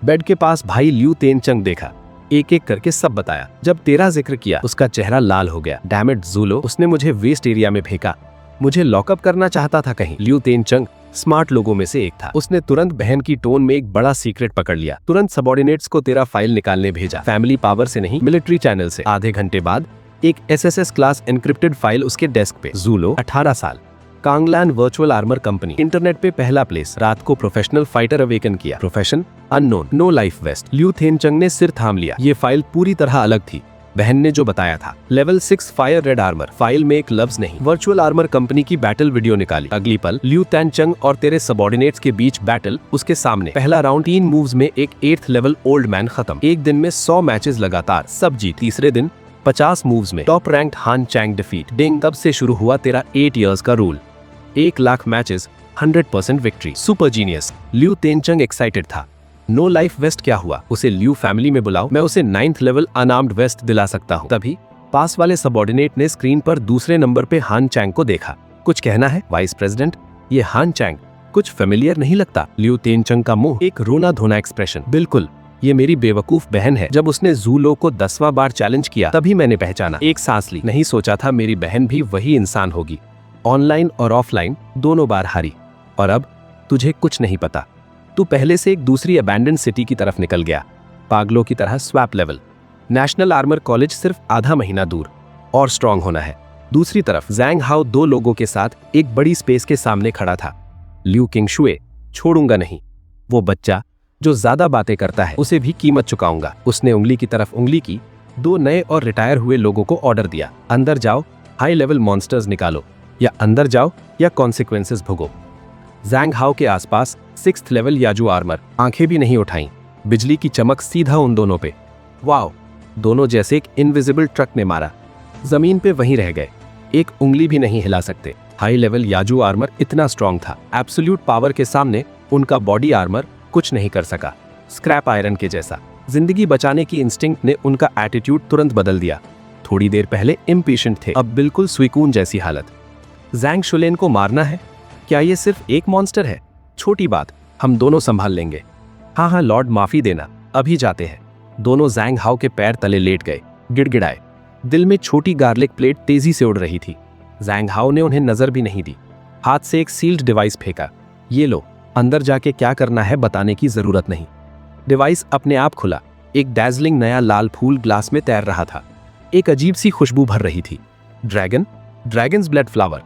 बेड के पास भाई ल्यू तेनचंग देखा। एक एक करके सब बताया। जब तेरा जिक्र किया, उसका चेहरा लाल हो गया। डैम इट ज़ूलो, उसने मुझे वेस्ट एरिया में फेंका। मुझे लॉकअप करना चाहता था कहीं। ल्यू तेनचंग स्मार्ट लोगों में से एक था। उसने तुरंत बहन की टोन में एक बड़ा सीक्रेट पकड़ लिया। तुरंत सबऑर्डिनेट्स को तेरा फाइल निकालने भेजा। फैमिली पावर से नहीं, मिलिट्री चैनल से। आधे घंटे बाद एक SSS क्लास एनक्रिप्टेड फाइल उसके डेस्क पे। ज़ूलो, 18 साल, Kanglan virtual armour company, internet पे पहला प्लेस। रात को प्रोफेशनल फाइटर अवेकन किया। Profession unknown, no life waste. Liu Tencheng ने सिर थाम लिया। ये फाइल पूरी तरह अलग थी। बहन ने जो बताया था। Level 6 fire red armour. File में एक लफ्ज नहीं। वर्चुअल आर्मर कंपनी की बैटल वीडियो निकाली। अगली पल ल्यू तेनचंग और तेरे सबऑर्डिनेट्स के बीच बैटल। उसके सामने पहला राउंड 3 मूव्स में एक 8th लेवल ओल्ड मैन खत्म। एक दिन में 100 मैचेस लगातार, सब जीत। तीसरे दिन 50 मूव्स में top ranked Han Chang defeat. Ding, तब से शुरू हुआ तेरा 8 इयर्स का रूल। 1 lakh matches, 100% victory. Super genius. Liu Tencheng excited था। नो लाइफ वेस्ट क्या हुआ? उसे ल्यू फैमिली में बुलाओ, मैं उसे 9th लेवल अनआर्म्ड वेस्ट दिला सकता हूँ। तभी पास वाले सबऑर्डिनेट ने स्क्रीन पर दूसरे नंबर पे हान चैंग को देखा। कुछ कहना है वाइस प्रेसिडेंट? ये हान चैंग कुछ फेमिलियर नहीं लगता? ल्यू तेनचंग का मुंह एक रोना धोना एक्सप्रेशन। बिल्कुल, ये मेरी बेवकूफ बहन है। जब उसने ज़ूलो को 10वां बार चैलेंज किया, तभी मैंने पहचाना। एक सांस ली। नहीं सोचा था मेरी बहन भी वही इंसान होगी। ऑनलाइन और ऑफलाइन दोनों बार हारी। और अब तुझे कुछ नहीं पता। तू पहले से एक दूसरी अबैंडन सिटी की तरफ निकल गया। पागलों की तरह swap level. National armour college सिर्फ आधा महीना दूर। और स्ट्रांग होना है। दूसरी तरफ ज़ैंग हाओ 2 लोगों के साथ एक बड़ी स्पेस के सामने खड़ा था। ल्यू किंगशुए, छोड़ूंगा नहीं। वो बच्चा जो ज्यादा बातें करता है, उसे भी कीमत चुकाऊंगा। उसने उंगली की तरफ उंगली की। 2 नए और रिटायर हुए लोगों को ऑर्डर दिया। अंदर जाओ, हाई लेवल मॉन्स्टर्स निकालो। या अंदर जाओ या कॉन्सिक्वेंसेस भुगो। ज़ैंग हाओ के आसपास 6th लेवल याजू आर्मर। आंखें भी नहीं उठाई। बिजली की चमक सीधा उन दोनों पे। वाओ, दोनों जैसे एक इनविजिबल ट्रक ने मारा। जमीन पे वहीं रह गए, एक उंगली भी नहीं हिला सकते। हाई लेवल याजू आर्मर इतना स्ट्रॉन्ग था, एब्सोल्यूट पावर के सामने उनका बॉडी आर्मर कुछ नहीं कर सका। स्क्रैप आयरन के जैसा। जिंदगी बचाने की इंस्टिंक्ट ने उनका एटीट्यूड तुरंत बदल दिया। थोड़ी देर पहले इम्पेशेंट थे, अब बिल्कुल सुकून जैसी हालत। ज़ैंग शुलिन को मारना है? क्या ये सिर्फ एक मॉन्स्टर है? छोटी बात, हम दोनों संभाल लेंगे। हाँ लॉर्ड, माफी देना, अभी जाते हैं। दोनों ज़ैंग हाओ के पैर तले लेट गए, गिड़गिड़ाए। दिल में छोटी गार्लिक प्लेट तेजी से उड़ रही थी। ज़ैंग हाओ ने उन्हें नजर भी नहीं दी। हाथ से एक सील्ड डिवाइस फेंका। ये लो, अंदर जाके क्या करना है बताने की जरूरत नहीं। डिवाइस अपने आप खुला। एक डैज़लिंग नया लाल फूल ग्लास में तैर रहा था। एक अजीब सी खुशबू भर रही थी। Dragons blood flower.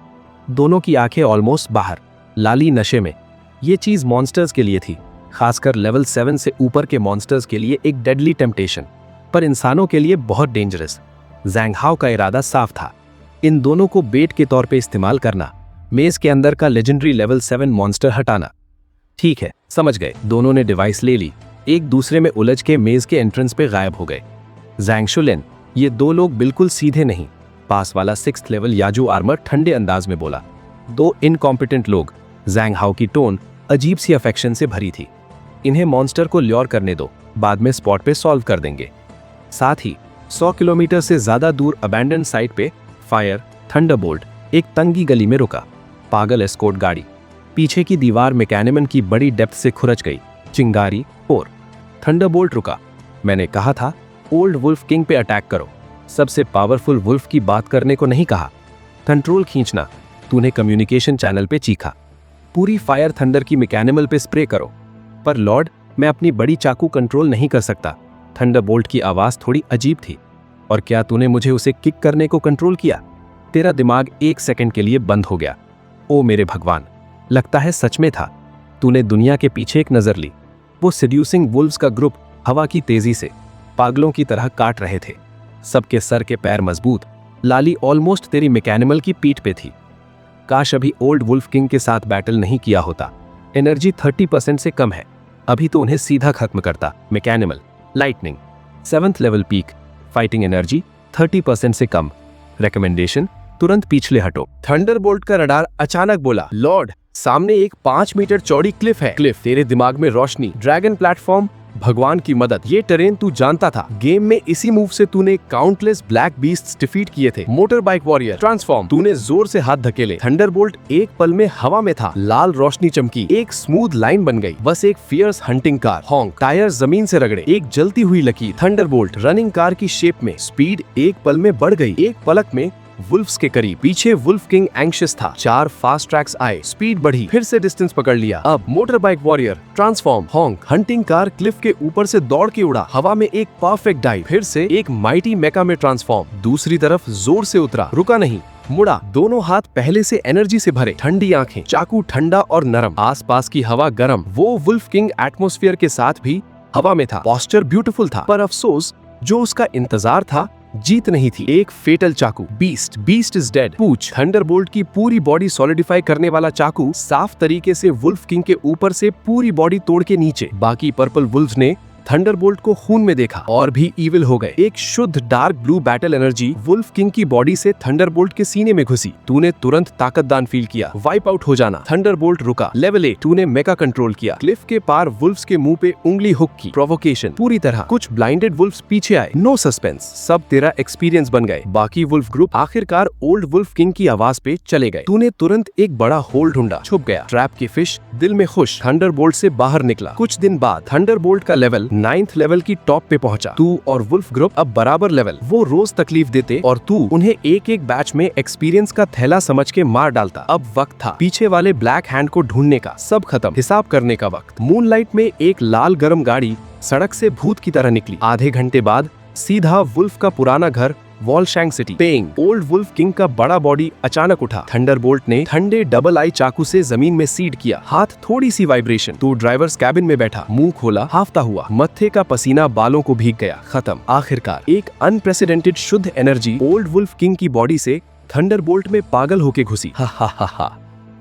दोनों की आंखें ऑलमोस्ट बाहर, लाली नशे में। ये चीज मॉन्स्टर्स के लिए थी, खासकर लेवल 7 से ऊपर के मॉन्स्टर्स के लिए एक डेडली टेम्पटेशन, पर इंसानों के लिए बहुत डेंजरस। ज़ैंग हाओ का इरादा साफ था, इन दोनों को बेट के तौर पे इस्तेमाल करना, मेज के अंदर का लेजेंडरी लेवल 7 मॉन्स्टर हटाना। ठीक है, समझ गए। दोनों ने डिवाइस ले ली, एक दूसरे में उलझ के मेज के एंट्रेंस पे गायब हो गए। ज़ैंग शुलिन, ये 2 लोग बिल्कुल सीधे नहीं। पास वाला 6th लेवल याजू आर्मर ठंडे अंदाज में बोला। 2 इनकॉम्पिटेंट लोग। ज़ैंग हाओ की टोन अजीब सी अफेक्शन से भरी थी। इन्हें मॉन्स्टर को ल्योर करने दो, बाद में स्पॉट पे सॉल्व कर देंगे। साथ ही 100 किलोमीटर से ज्यादा दूर अबैंडन साइट पे फायर थंडरबोल्ट एक तंगी गली में रुका। पागल एस्कॉर्ट गाड़ी, पीछे की दीवार मैकेनिमन की बड़ी डेप्थ से खुरच गई। चिंगारी और थंडरबोल्ट रुका। मैंने कहा था ओल्ड वुल्फ किंग पे अटैक करो, सबसे पावरफुल वुल्फ की बात करने को नहीं कहा। कंट्रोल खींचना, तूने कम्युनिकेशन चैनल पे चीखा। पूरी फायर थंडर की मैकेनिमल पे स्प्रे करो। पर लॉर्ड, मैं अपनी बड़ी चाकू कंट्रोल नहीं कर सकता। थंडरबोल्ट की आवाज थोड़ी अजीब थी। और क्या तूने मुझे उसे किक करने को कंट्रोल किया? तेरा दिमाग 1 सेकंड के लिए बंद हो गया। ओ मेरे भगवान, लगता है सच में था। तूने दुनिया के पीछे एक नजर ली। वो सेड्यूसिंग वुल्व्स का ग्रुप हवा की तेजी से पागलों की तरह काट रहे थे। सबके सर के पैर मजबूत, लाली ऑलमोस्ट तेरी मैकेनिमल की पीठ पे थी। काश अभी ओल्ड वुल्फ किंग के साथ बैटल नहीं किया होता। एनर्जी 30% से कम है, अभी तो उन्हें सीधा खत्म करता। Mechanimal lightning 7th level peak, fighting energy 30% से कम। रिकमेंडेशन, तुरंत पिछले हटो। थंडरबोल्ट का रडार अचानक बोला, लॉर्ड सामने एक 5 मीटर चौड़ी क्लिफ है। क्लिफ, तेरे दिमाग में रोशनी, ड्रैगन प्लेटफॉर्म, भगवान की मदद। ये टेरेन तू जानता था। गेम में इसी मूव से तूने काउंटलेस ब्लैक बीस्ट्स डिफीट किए थे। मोटर बाइक वॉरियर ट्रांसफॉर्म, तूने जोर से हाथ धकेले। थंडरबोल्ट एक पल में हवा में था। लाल रोशनी चमकी, एक स्मूथ लाइन बन गई। बस एक fierce hunting car. Honk, tyre जमीन से रगड़े, एक जलती हुई लकीर। थंडरबोल्ट रनिंग कार की शेप में, स्पीड एक पल में बढ़ गई। एक पलक में वुल्फ्स के करीब। पीछे वुल्फ किंग एंग्शियस था। 4 फास्ट ट्रैक्स आए, स्पीड बढ़ी, फिर से डिस्टेंस पकड़ लिया। अब motor bike warrior transform, हॉन्क, hunting car Cliff के ऊपर से दौड़ के उड़ा। हवा में एक परफेक्ट डाइव, फिर से एक माइटी मेका में ट्रांसफॉर्म। दूसरी तरफ जोर से उतरा, रुका नहीं, मुड़ा। दोनों हाथ पहले से एनर्जी से भरे, ठंडी आंखें, चाकू ठंडा और नरम, आसपास की हवा गरम। वो वुल्फ किंग एटमॉस्फेयर के साथ भी हवा में था। पोस्चर ब्यूटीफुल था, पर अफसोस जो उसका इंतजार था जीत नहीं थी। एक फेटल चाकू। Beast is dead. पूछ, थंडरबोल्ट की पूरी बॉडी सॉलिडिफाई करने वाला चाकू साफ तरीके से वुल्फ किंग के ऊपर से पूरी बॉडी तोड़ के नीचे। बाकी पर्पल वुल्व्स ने थंडरबोल्ट को खून में देखा और भी ईविल हो गए। एक शुद्ध dark blue battle energy wolf king की बॉडी से थंडरबोल्ट के सीने में घुसी। तूने तुरंत ताकतदान फील किया, वाइप आउट हो जाना। थंडरबोल्ट रुका। लेवल 8, तूने मेका कंट्रोल किया। क्लिफ के पार वुल्फ्स के मुंह पे उंगली हुक की। प्रोवोकेशन पूरी तरह। कुछ ब्लाइंडेड वुल्फ्स पीछे आए। नो सस्पेंस, सब तेरा एक्सपीरियंस बन गए। बाकी वुल्फ ग्रुप आखिरकार ओल्ड वुल्फ किंग की आवाज पे चले गए। तूने तुरंत एक बड़ा होल ढूंढा, छुप गया। ट्रैप की फिश, दिल में खुश, थंडरबोल्ट से बाहर निकला। कुछ दिन बाद थंडरबोल्ट का लेवल 9th लेवल की टॉप पे पहुंचा। तू और वुल्फ ग्रुप अब बराबर लेवल। वो रोज तकलीफ देते और तू उन्हें एक एक बैच में एक्सपीरियंस का थैला समझ के मार डालता। अब वक्त था पीछे वाले ब्लैक हैंड को ढूंढने का। सब खत्म, हिसाब करने का वक्त। मूनलाइट में एक लाल गरम गाड़ी सड़क से भूत की तरह निकली। आधे घंटे बाद सीधा वुल्फ का पुराना घर वॉलशैंग सिटी। पेंग, ओल्ड वुल्फ किंग का बड़ा बॉडी अचानक उठा। थंडरबोल्ट ने ठंडे डबल आई चाकू से जमीन में सीड किया। हाथ थोड़ी सी वाइब्रेशन। तू ड्राइवर्स कैबिन में बैठा, मुंह खोला, हाफता हुआ। मत्थे का पसीना बालों को भीग गया। खत्म। आखिरकार एक अनप्रेसिडेंटेड शुद्ध एनर्जी ओल्ड वुल्फ किंग की बॉडी से थंडरबोल्ट में पागल होके घुसी। हा हा हा हा।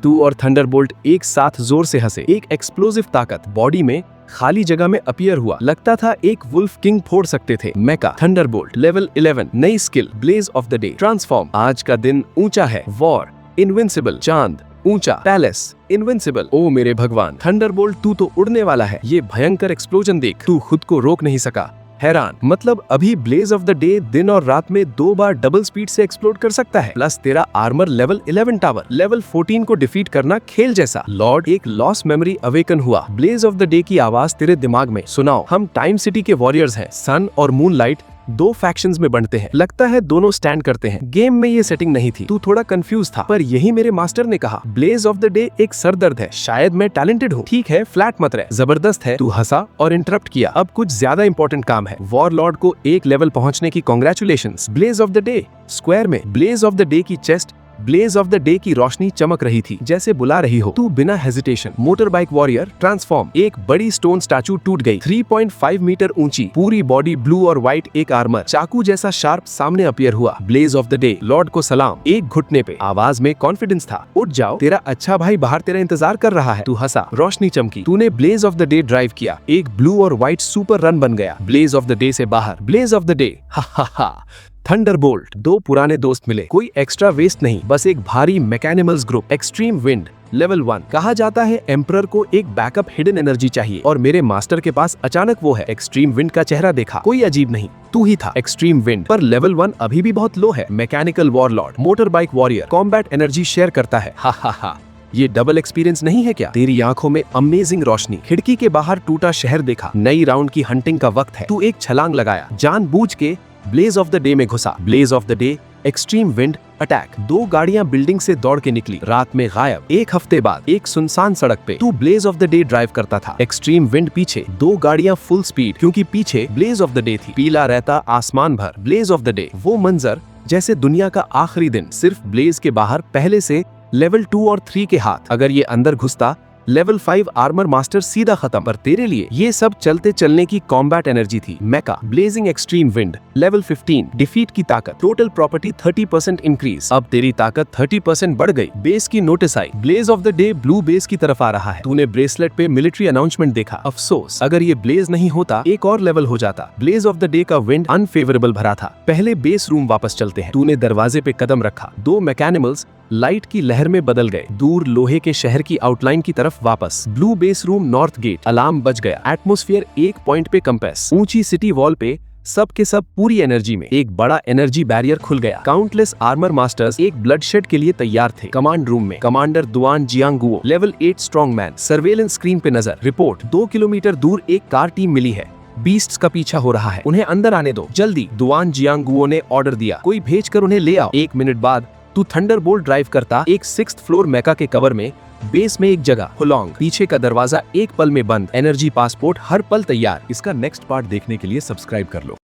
तू और थंडरबोल्ट एक साथ जोर से हंसे। एक एक्सप्लोसिव ताकत बॉडी में खाली जगह में अपीयर हुआ। लगता था एक वुल्फ किंग फोड़ सकते थे। मेका थंडरबोल्ट लेवल 11, नई skill blaze of the day transform. आज का दिन ऊंचा है। War invincible. चांद ऊंचा। Palace invincible. ओ मेरे भगवान, थंडरबोल्ट तू तो उड़ने वाला है। ये भयंकर एक्सप्लोजन देख, तू खुद को रोक नहीं सका। हैरान, मतलब अभी ब्लेज ऑफ द डे दिन और रात में 2 बार डबल स्पीड से एक्सप्लोड कर सकता है। प्लस तेरा आर्मर लेवल 11 टावर। लेवल 14 को डिफीट करना खेल जैसा। लॉर्ड, एक लॉस मेमोरी अवेकन हुआ। ब्लेज ऑफ द डे की आवाज तेरे दिमाग में। सुनाओ, हम टाइम सिटी के वॉरियर्स हैं। सन और मूनलाइट 2 फैक्शंस में बनते हैं। लगता है दोनों स्टैंड करते हैं। गेम में ये सेटिंग नहीं थी। तू थोड़ा कंफ्यूज था, पर यही मेरे मास्टर ने कहा। ब्लेज ऑफ द डे एक सरदर्द है। शायद मैं टैलेंटेड हूँ। ठीक है, फ्लैट मत रह, जबरदस्त है। तू हंसा और इंटरप्ट किया। अब कुछ ज्यादा इंपॉर्टेंट काम है। वॉरलॉर्ड को एक लेवल पहुंचने की congratulations. Blaze of the day square में। ब्लेज ऑफ द डे की chest blaze of the day की रोशनी चमक रही थी, जैसे बुला रही हो। तू बिना hesitation. Motor bike warrior transform. एक बड़ी स्टोन स्टैचू टूट गई। 3.5 मीटर ऊंची, पूरी बॉडी ब्लू और व्हाइट, एक आर्मर चाकू जैसा शार्प सामने अपीयर हुआ। Blaze of the day lord को सलाम। एक घुटने पे, आवाज में कॉन्फिडेंस था। उठ जाओ, तेरा अच्छा भाई बाहर तेरा इंतजार कर रहा है। तू हंसा, रोशनी चमकी। तूने blaze of the day drive किया। एक ब्लू और व्हाइट सुपर रन बन गया। ब्लेज ऑफ द डे से बाहर। Blaze of the day. हा हा हा। थंडरबोल्ट। 2 पुराने दोस्त मिले। कोई एक्स्ट्रा वेस्ट नहीं, बस एक भारी मैकेनिमल्स ग्रुप। Extreme wind, level 1। कहा जाता है एम्परर को एक बैकअप हिडन एनर्जी चाहिए और मेरे मास्टर के पास अचानक वो है। एक्सट्रीम विंड का चेहरा देखा, कोई अजीब नहीं, तू ही था एक्सट्रीम विंड। पर लेवल 1 अभी भी बहुत लो है। Mechanical warlord, motor bike warrior, combat energy share करता है। हा हा हा, ये डबल एक्सपीरियंस नहीं है क्या? तेरी आंखों में अमेजिंग रोशनी, खिड़की के बाहर टूटा शहर देखा, नई राउंड की हंटिंग का वक्त है। तू एक छलांग लगाया, जानबूझ के ब्लेज ऑफ द डे में घुसा। Blaze of the day, extreme wind, attack. 2 गाड़ियां बिल्डिंग से दौड़ के निकली, रात में गायब। 1 हफ्ते बाद एक सुनसान सड़क पे तू blaze of the day drive करता था, एक्सट्रीम विंड पीछे, 2 गाड़ियां फुल स्पीड, क्योंकि पीछे ब्लेज ऑफ द डे थी। पीला रहता आसमान भर, ब्लेज ऑफ द डे। वो मंजर जैसे दुनिया का आखिरी दिन, सिर्फ ब्लेज के बाहर पहले से लेवल 2 और 3 के हाथ। अगर ये अंदर घुसता, लेवल 5 आर्मर मास्टर सीधा खत्म। पर तेरे लिए ये सब चलते चलने की कॉम्बैट एनर्जी थी। Mecha, blazing extreme wind, level 15, defeat की ताकत, टोटल प्रॉपर्टी 30% इंक्रीज। अब तेरी ताकत 30% बढ़ गई। बेस की नोटिस आई, blaze of the day blue base की तरफ आ रहा है। तूने ब्रेसलेट पे मिलिट्री अनाउंसमेंट देखा। अफसोस, अगर ये ब्लेज नहीं होता एक और लेवल हो जाता। ब्लेज ऑफ द डे का विंड अनफेवरेबल भरा था। पहले बेस रूम वापस चलते हैं। तूने दरवाजे पे कदम रखा, 2 मैकेनिमल्स लाइट की लहर में बदल गए, दूर लोहे के शहर की आउटलाइन की तरफ वापस। Blue base room, north gate. Alarm बज गया। एटमॉस्फेयर एक पॉइंट पे कंपेस। ऊंची सिटी वॉल पे सब के सब पूरी एनर्जी में। एक बड़ा एनर्जी बैरियर खुल गया। काउंटलेस आर्मर मास्टर्स एक ब्लडशेड के लिए तैयार थे। कमांड रूम में commander Duan Jiangguo, level 8 strong man. Surveillance screen पे नजर। रिपोर्ट, 2 किलोमीटर दूर एक कार टीम मिली है, बीस्ट्स का पीछा हो रहा है, उन्हें अंदर आने दो जल्दी। दुआन जियांगुओ ने ऑर्डर दिया, कोई भेज कर उन्हें ले आओ। 1 मिनट बाद तू थंडरबोल्ट ड्राइव करता, एक 6th फ्लोर मेका के कवर में, बेस में एक जगह, हुलोंग। पीछे का दरवाजा एक पल में बंद, एनर्जी पासपोर्ट हर पल तैयार। इसका नेक्स्ट पार्ट देखने के लिए सब्सक्राइब कर लो।